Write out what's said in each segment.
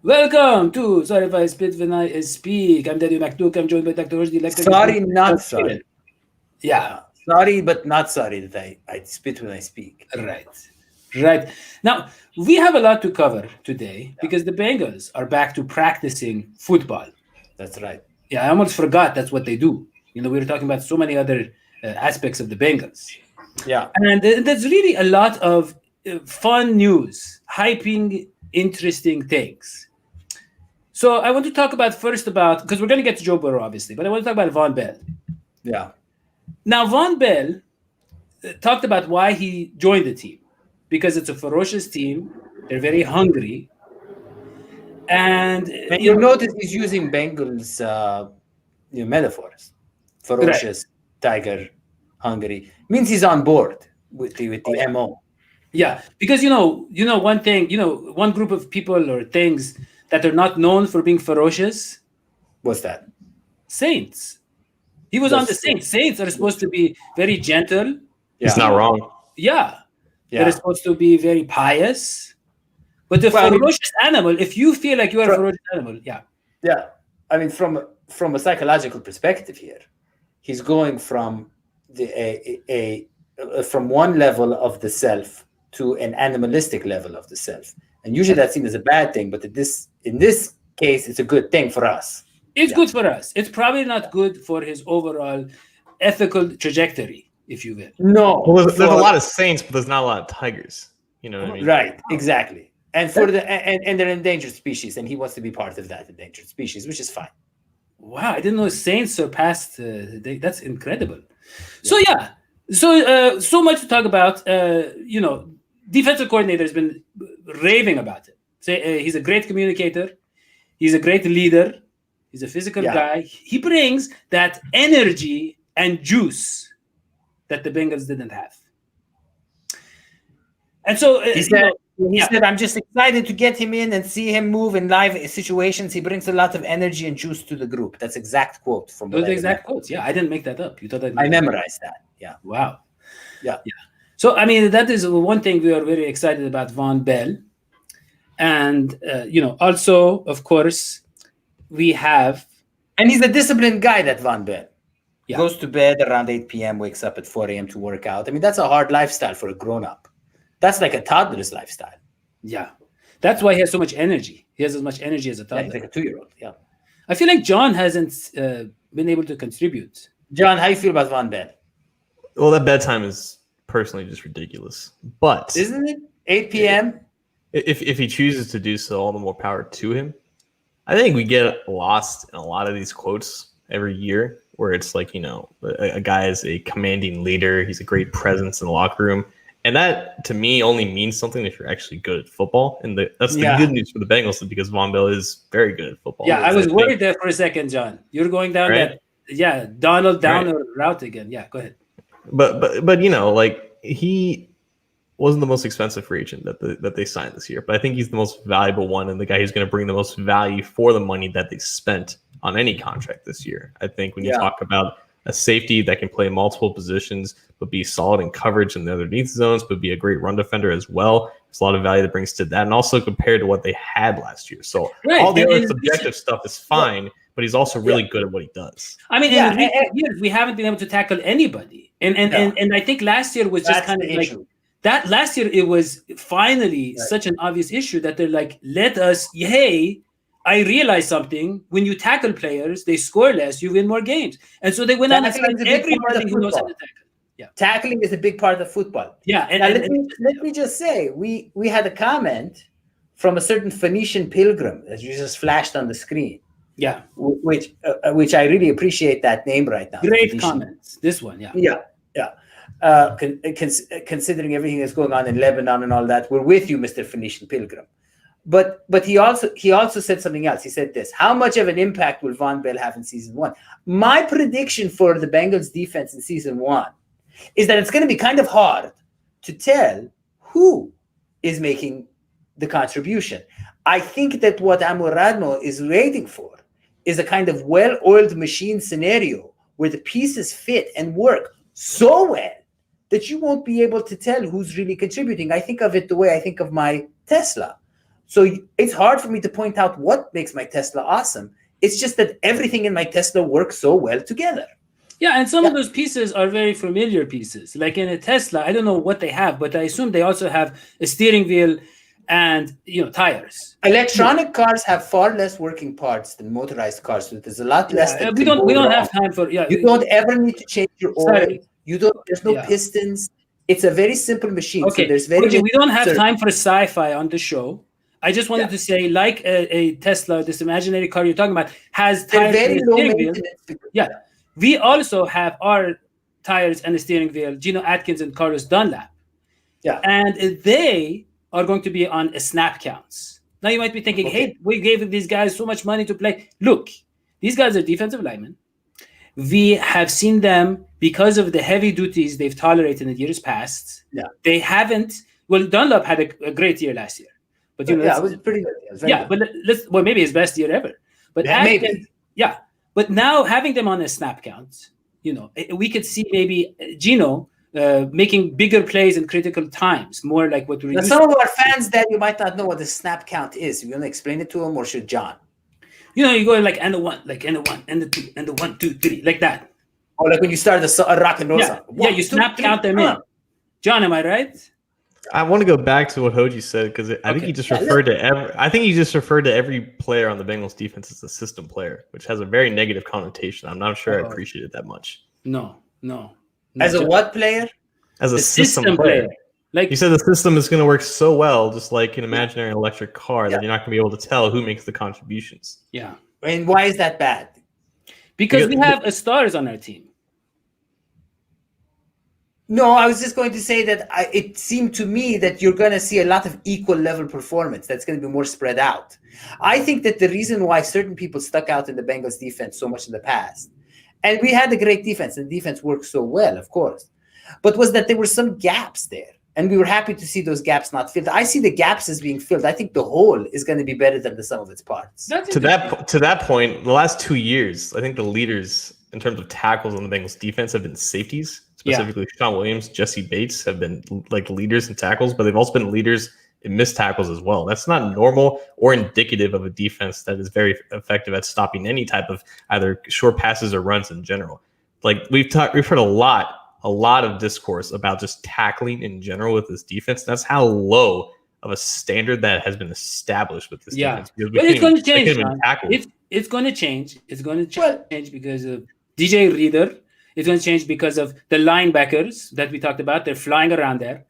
Welcome to Sorry If I Spit When I Speak. I'm Daddy McDuke. I'm joined by Dr. Rushdie. Sorry, not sorry. Yeah, Sorry, but not sorry that I spit when I speak. right. Right. Now, we have a lot to cover today Yeah, because the Bengals are back to practicing football. that's right. Yeah, I almost forgot that's what they do. We were talking about so many other aspects of the Bengals. Yeah. And there's really a lot of fun news, hyping interesting things. So I want to talk about because we're going to get to Joe Burrow, obviously, but I want to talk about Vonn Bell. Yeah. Now, Vonn Bell talked about why he joined the team because it's a ferocious team. They're very hungry. And, And you'll notice he's using Bengals metaphors. right. Ferocious, tiger, hungry. Means he's on board with Oh, the yeah. MO. Yeah. Because, one thing, one group of people or things that are not known for being ferocious, What's that? Saints. He was on the That's true. Saints. Saints are That's supposed to true. be very gentle. He's Yeah. not wrong. Yeah. They're Yeah. supposed to be very pious. But the Well, I mean, ferocious animal, if you feel like you are a ferocious animal, yeah. yeah. I mean, from a psychological perspective here, he's going from from one level of the self to an animalistic level of the self, and usually that's seen as a bad thing. But in this case, it's a good thing for us. It's Yeah. good for us. It's probably not good for his overall ethical trajectory, if you will. No, Well, there's a lot of saints, but there's not a lot of tigers. You know what I mean? right, exactly. And for and they're endangered species, and he wants to be part of that endangered species, which is fine. Wow, I didn't know Saints surpassed. That's incredible. So yeah, so much to talk about. Defensive coordinator has been raving about it. Say he's a great communicator. He's a great leader. He's a physical Yeah. guy. He brings that energy and juice that the Bengals didn't have. And so He said, I'm just excited to get him in and see him move in live situations. He brings a lot of energy and juice to the group. That's exact quote from those what are I exact remember. quotes. Yeah, I didn't make that up. You thought I memorized that. Yeah. Wow. Yeah. So, I mean, that is one thing we are very excited about Vonn Bell. And, also, of course, we have. And he's a disciplined guy, that Vonn Bell. Yeah. Goes to bed around 8 p.m., wakes up at 4 a.m. to work out. I mean, that's a hard lifestyle for a grown-up. That's like a toddler's lifestyle. Yeah. That's why he has so much energy. He has as much energy as a Yeah, toddler. he's like a 2-year-old. Yeah. I feel like John hasn't been able to contribute. John, how do you feel about Vonn Bell? Well, that bedtime is personally just ridiculous. But Isn't it? 8 p.m.? if he chooses to do so, all the more power to him. I think we get lost in a lot of these quotes every year where it's like, a guy is a commanding leader. He's a great presence in the locker room. And that, to me, only means something if you're actually good at football. And that's the good news for the Bengals because Vonn Bell is very good at football. Yeah, I was worried there for a second, John. You're going down that, Donald Downer route again. Yeah, go ahead. But he wasn't the most expensive free agent that they signed this year. But I think he's the most valuable one and the guy who's going to bring the most value for the money that they spent on any contract this year. I think when you talk about a safety that can play multiple positions, but be solid in coverage in the underneath zones, but be a great run defender as well. There's a lot of value that brings to that. And also compared to what they had last year. So all the other subjective stuff is fine, but he's also really good at what he does. I mean, in recent years, we haven't been able to tackle anybody. And I think last year was just kind of like that. Last year, it was finally such an obvious issue that they're like, I realize something. When you tackle players, they score less, you win more games. And so they went on and signed everybody who knows how to tackle. Yeah. Tackling is a big part of football. Yeah. Let me just say, we had a comment from a certain Phoenician pilgrim that you just flashed on the screen. Yeah. Which I really appreciate that name right now. Great comments. This one, yeah. Yeah. Considering everything that's going on in Lebanon and all that, we're with you, Mr. Phoenician pilgrim. But he also said something else. He said this: how much of an impact will Vonn Bell have in season 1? My prediction for the Bengals defense in season 1 is that it's going to be kind of hard to tell who is making the contribution. I think that what Amuradmo is waiting for is a kind of well-oiled machine scenario where the pieces fit and work so well that you won't be able to tell who's really contributing. I think of it the way I think of my Tesla. So it's hard for me to point out what makes my Tesla awesome. It's just that everything in my Tesla works so well together. Yeah, and some of those pieces are very familiar pieces. Like in a Tesla, I don't know what they have, but I assume they also have a steering wheel and tires. Electronic cars have far less working parts than motorized cars, so there's a lot less. We don't have time for. Yeah, you don't ever need to change your oil. You don't. There's no pistons. It's a very simple machine. Okay, so there's very. We don't have time for sci-fi on the show. I just wanted to say, like a Tesla, this imaginary car you're talking about, has tires and a steering wheel. Yeah, we also have our tires and a steering wheel. Gino Atkins and Carlos Dunlap. Yeah, and they are going to be on a snap counts. Now you might be thinking, hey, we gave these guys so much money to play. Look, these guys are defensive linemen. We have seen them because of the heavy duties they've tolerated in the years past. Yeah, they haven't. Well, Dunlap had a great year last year. But it was pretty good. But maybe his best year ever. But Atkins, but now having them on a snap count, we could see maybe Gino making bigger plays in critical times, more like what we're. Some of our fans that you might not know what the snap count is. You want to explain it to them, or should John? You go like and the one, and the two, and the 1, 2, 3, like that. Or like when you start a rock and roll song. You snap count them in. John, am I right? I want to go back to what Hoji said because I think he just referred to every player on the Bengals defense as a system player, which has a very negative connotation. I'm not sure I appreciate it that much. No. As a what player? As a system player. Like you said, the system is going to work so well, just like an imaginary electric car, that you're not going to be able to tell who makes the contributions. Yeah. And why is that bad? Because we have stars on our team. No, I was just going to say that it seemed to me that you're going to see a lot of equal level performance. That's going to be more spread out. I think that the reason why certain people stuck out in the Bengals defense so much in the past, and we had a great defense, and the defense worked so well, of course, but was that there were some gaps there, and we were happy to see those gaps not filled. I see the gaps as being filled. I think the whole is going to be better than the sum of its parts. To that point, the last 2 years, I think the leaders in terms of tackles on the Bengals defense have been safeties. Specifically, Sean Williams, Jesse Bates have been like leaders in tackles, but they've also been leaders in missed tackles as well. That's not normal or indicative of a defense that is very effective at stopping any type of either short passes or runs in general. Like we've heard a lot of discourse about just tackling in general with this defense. That's how low of a standard that has been established with this defense. But it's going to change. It's going to change. It's going to change because of DJ Reader. It's going to change because of the linebackers that we talked about. They're flying around there.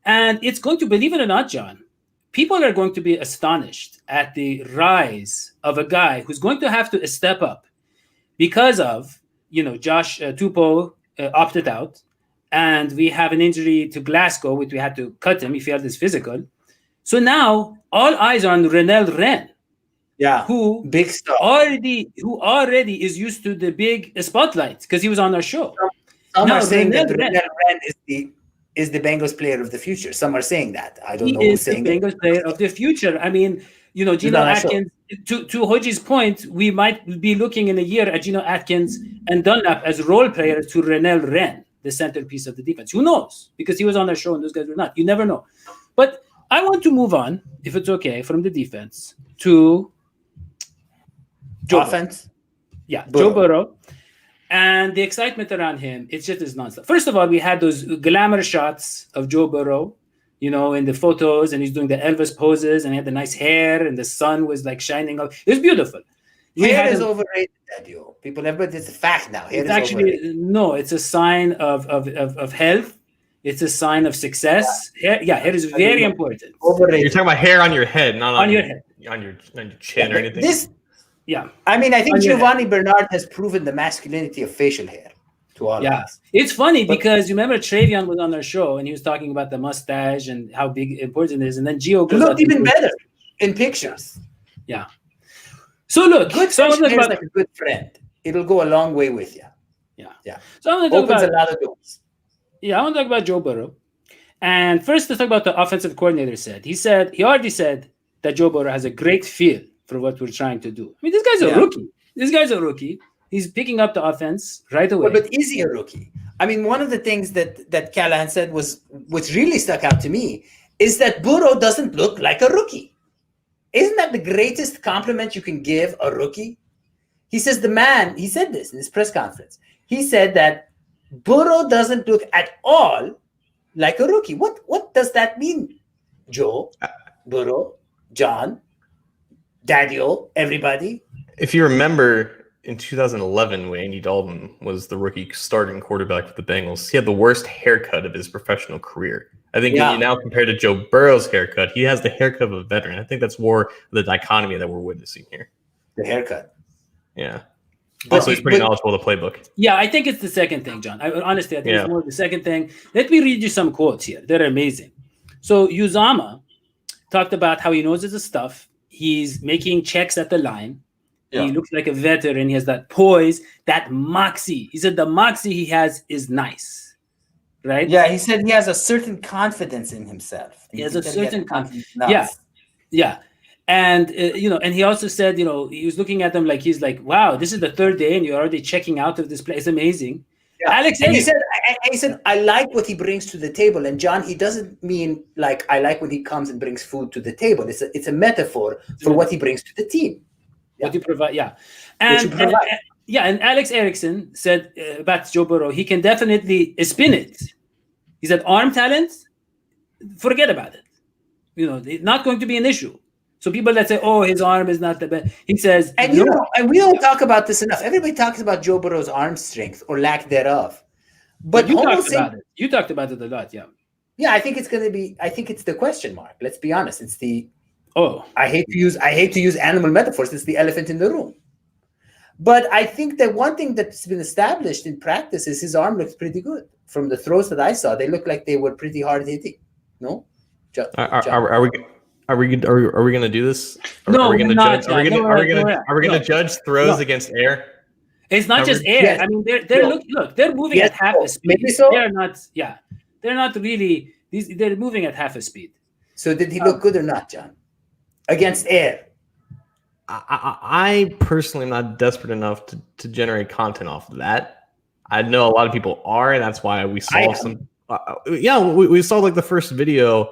And it's going to, believe it or not, John, people are going to be astonished at the rise of a guy who's going to have to step up because of, Josh Tupou opted out. And we have an injury to Glasgow, which we had to cut him. He failed his physical. So now all eyes are on Renell Wren. Yeah, who big star already is used to the big spotlight because he was on our show. Some are saying that Renell Wren is the Bengals player of the future. Some are saying that. I don't know who's saying that. He is the Bengals player of the future. I mean, Gino Atkins. To Hoji's point, we might be looking in a year at Gino Atkins and Dunlap as role players to Renell Wren, the centerpiece of the defense. Who knows? Because he was on our show and those guys were not. You never know. But I want to move on, if it's okay, from the defense to offense. Joe Burrow. And the excitement around him, it's just as nonstop. First of all, we had those glamour shots of Joe Burrow, in the photos, and he's doing the Elvis poses, and he had the nice hair, and the sun was like shining up. It was beautiful. Hair is overrated, Daddy-o. It's a fact now. Hair is overrated. No, it's a sign of health. It's a sign of success. Hair is very important. Overrated. You're talking about hair on your head, not on your head, on your chin or anything. I mean, I think Giovanni Bernard has proven the masculinity of facial hair to all of us. It's funny because you remember Travion was on our show and he was talking about the mustache and how important it is, and then Gio goes looked even better in pictures. Yeah. So look, good hair is like a good friend. It'll go a long way with you. Yeah. So I'm going to talk about a lot of doors. Yeah, I want to talk about Joe Burrow. And first, let's talk about the offensive coordinator said. He already said that Joe Burrow has a great feel for what we're trying to do. I mean, this guy's a rookie. This guy's a rookie. He's picking up the offense right away. But is he a rookie? I mean, one of the things that Callahan said was, which really stuck out to me, is that Burrow doesn't look like a rookie. isn't that the greatest compliment you can give a rookie? He says he said this in his press conference. He said that Burrow doesn't look at all like a rookie. What does that mean, Joe, Burrow, John, Daddy-O, everybody? If you remember, in 2011, when Andy Dalton was the rookie starting quarterback for the Bengals, he had the worst haircut of his professional career. I think when you now compare to Joe Burrow's haircut, he has the haircut of a veteran. I think that's more the dichotomy that we're witnessing here. The haircut. Yeah. Also, he's pretty knowledgeable of the playbook. Yeah, I think it's the second thing, John. Honestly, I think it's more the second thing. Let me read you some quotes here. They're amazing. So Uzama talked about how he knows his stuff. He's making checks at the line. Yeah. He looks like a veteran. He has that poise, that moxie. He said the moxie he has is nice, right? Yeah, he said he has a certain confidence in himself. He has a certain confidence. Yeah. And, and he also said, he was looking at them like, he's like, wow, this is the third day and you're already checking out of this place. Amazing. Yeah. Alex, and he said, I like what he brings to the table. And John, he doesn't mean like, I like when he comes and brings food to the table. It's a metaphor for what he brings to the team. What you provide, and Alex Erickson said about Joe Burrow, he can definitely spin it. He said arm talent, forget about it. Not going to be an issue. So people that say, "Oh, his arm is not the best," he says, and and we don't talk about this enough. Everybody talks about Joe Burrow's arm strength or lack thereof, but you talked about it. You talked about it a lot, yeah. Yeah, I think it's going to be. I think it's the question mark. Let's be honest. It's the. Oh, I hate to use animal metaphors. It's the elephant in the room. But I think that one thing that's been established in practice is his arm looks pretty good. From the throws that I saw, they looked like they were pretty hard hitting. No, are we going to do this? No, are we going to judge? Are we going to judge throws against air? It's not just air. Yes. I mean, they're moving at half a speed. Maybe so. They're not. Yeah, they're not really. They're moving at half a speed. So did he look good or not, John? Against air. I personally am not desperate enough to generate content off of that. I know a lot of people are, and that's why we saw some. We saw like the first video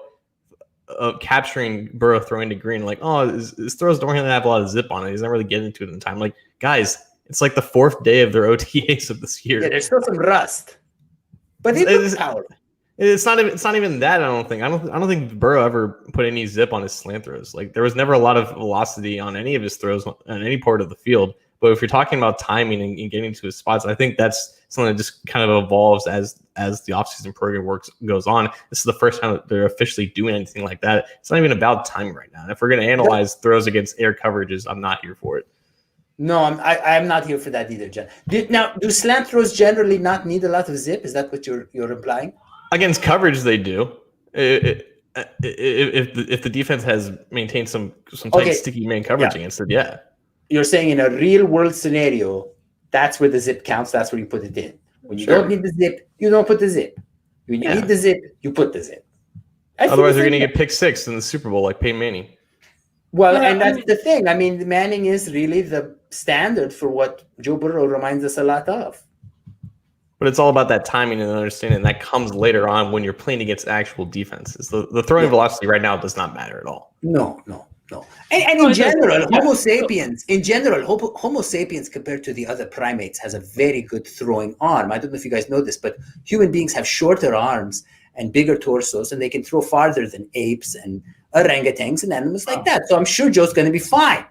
of capturing Burrow throwing to Green. Like, oh, his throws don't really have a lot of zip on it. He's not really getting to it in time. Like, guys, it's like the fourth day of their OTAs of this year. Yeah, there's still some rust, but it's powerful. It's not even that. I don't think Burrow ever put any zip on his slant throws. Like there was never a lot of velocity on any of his throws on any part of the field. But if you're talking about timing and getting to his spots, I think that's something that just kind of evolves as the offseason program goes on. This is the first time that they're officially doing anything like that. It's not even about timing right now. And if we're going to analyze throws against air coverages, I'm not here for it. No, I'm not here for that either, John. Do slant throws generally not need a lot of zip? Is that what you're implying? Against coverage, they do. If the defense has maintained some tight, sticky man coverage against it, yeah. You're saying in a real world scenario, that's where the zip counts. That's where you put it in. When you don't need the zip, you don't put the zip. When you need the zip, you put the zip. Otherwise, they're going to get pick six in the Super Bowl like Peyton Manning. Well, and that's the thing. I mean, Manning is really the standard for what Joe Burrow reminds us a lot of. But it's all about that timing and understanding. That comes later on when you're playing against actual defenses. The throwing velocity right now does not matter at all. No. And in general, Homo sapiens compared to the other primates has a very good throwing arm. I don't know if you guys know this, but human beings have shorter arms and bigger torsos, and they can throw farther than apes and orangutans and animals like that. So I'm sure Joe's going to be fine.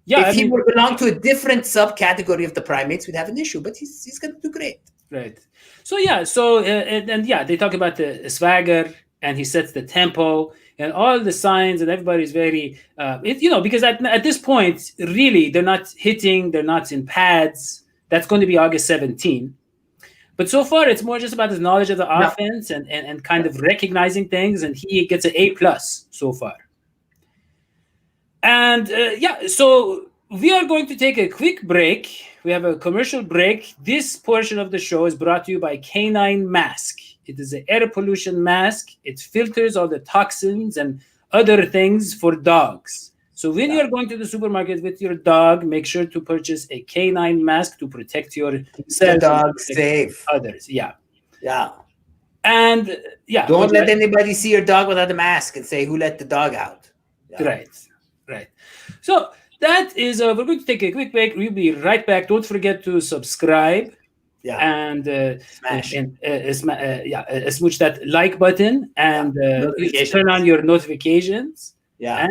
Yeah, if he would belong to a different subcategory of the primates, we'd have an issue, but he's going to do great. Right. So, they talk about the swagger, and he sets the tempo and all the signs, and everybody's very, because at this point, really, they're not hitting, they're not in pads. That's going to be August 17. But so far, it's more just about his knowledge of the offense and kind of recognizing things, and he gets an A+ so far. And so we are going to take a quick break. We have a commercial break. This portion of the show is brought to you by Canine Mask. It is an air pollution mask. It filters all the toxins and other things for dogs. So when you're going to the supermarket with your dog, make sure to purchase a canine mask to protect yourself. Dog safe. Others, yeah. And yeah. Don't let anybody see your dog without a mask and say, who let the dog out? Right. So that is, we're going to take a quick break. We'll be right back. Don't forget to subscribe. And smash. Smooch that like button and turn on your notifications.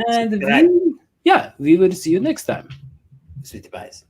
And we will see you next time. Sweetie pies.